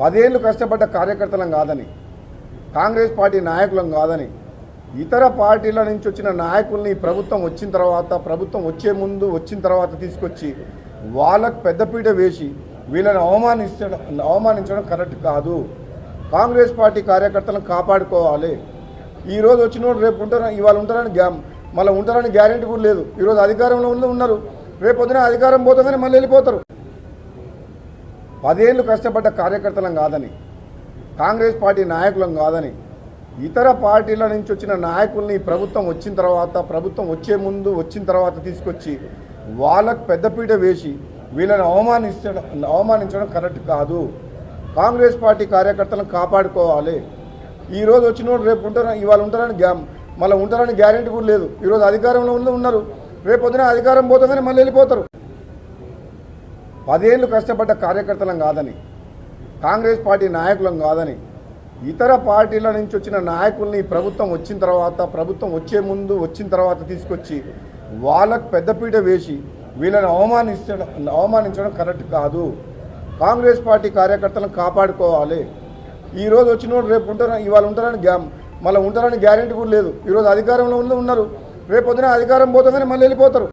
10 ఏళ్ళు కష్టపడ్డ కార్యకర్తలం కాదని, కాంగ్రెస్ పార్టీ నాయకులం కాదని, ఇతర పార్టీల నుంచి వచ్చిన నాయకుల్ని ప్రభుత్వం వచ్చిన తర్వాత, ప్రభుత్వం వచ్చే ముందు వచ్చిన తర్వాత తీసుకొచ్చి వాళ్ళకు పెద్దపీట వేసి వీళ్ళని అవమానించడం కరెక్ట్ కాదు. కాంగ్రెస్ పార్టీ కార్యకర్తలను కాపాడుకోవాలి. ఈరోజు వచ్చినోడు రేపు ఉంటారు, ఇవాళ ఉంటారని మళ్ళీ ఉంటారని గ్యారెంటీ కూడా లేదు. ఈరోజు అధికారంలో ఉన్నారు, రేపు పొద్దున అధికారం పోతుందని మళ్ళీ వెళ్ళిపోతారు. 10 ఏళ్ళు కష్టపడ్డ కార్యకర్తలం కాదని, కాంగ్రెస్ పార్టీ నాయకులం కాదని, ఇతర పార్టీల నుంచి వచ్చిన నాయకుల్ని ప్రభుత్వం వచ్చిన తర్వాత, ప్రభుత్వం వచ్చే ముందు వచ్చిన తర్వాత తీసుకొచ్చి వాళ్ళకు పెద్దపీట వేసి వీళ్ళని అవమానించడం కరెక్ట్ కాదు. కాంగ్రెస్ పార్టీ కార్యకర్తలను కాపాడుకోవాలి. ఈరోజు వచ్చినోడు రేపు ఉంటారు, ఇవాళ ఉంటారని మళ్ళీ ఉంటారని గ్యారెంటీ కూడా లేదు. ఈరోజు అధికారంలో ఉన్నారు, రేపు పొద్దున అధికారం పోతుందని మళ్ళీ వెళ్ళిపోతారు. 10 ఏళ్ళు కష్టపడ్డ కార్యకర్తలం కాదని, కాంగ్రెస్ పార్టీ నాయకులం కాదని, ఇతర పార్టీల నుంచి వచ్చిన నాయకుల్ని ప్రభుత్వం వచ్చిన తర్వాత, ప్రభుత్వం వచ్చే ముందు వచ్చిన తర్వాత తీసుకొచ్చి వాళ్ళకు పెద్దపీట వేసి వీళ్ళని అవమానించడం కరెక్ట్ కాదు. కాంగ్రెస్ పార్టీ కార్యకర్తలను కాపాడుకోవాలి. ఈరోజు వచ్చినోడు రేపు ఉంటారు, ఇవాళ ఉంటారని మళ్ళీ ఉంటారని గ్యారెంటీ కూడా లేదు. ఈరోజు అధికారంలో ఉన్నారు, రేపు పొద్దున అధికారం పోతుందని మళ్ళీ వెళ్ళిపోతారు.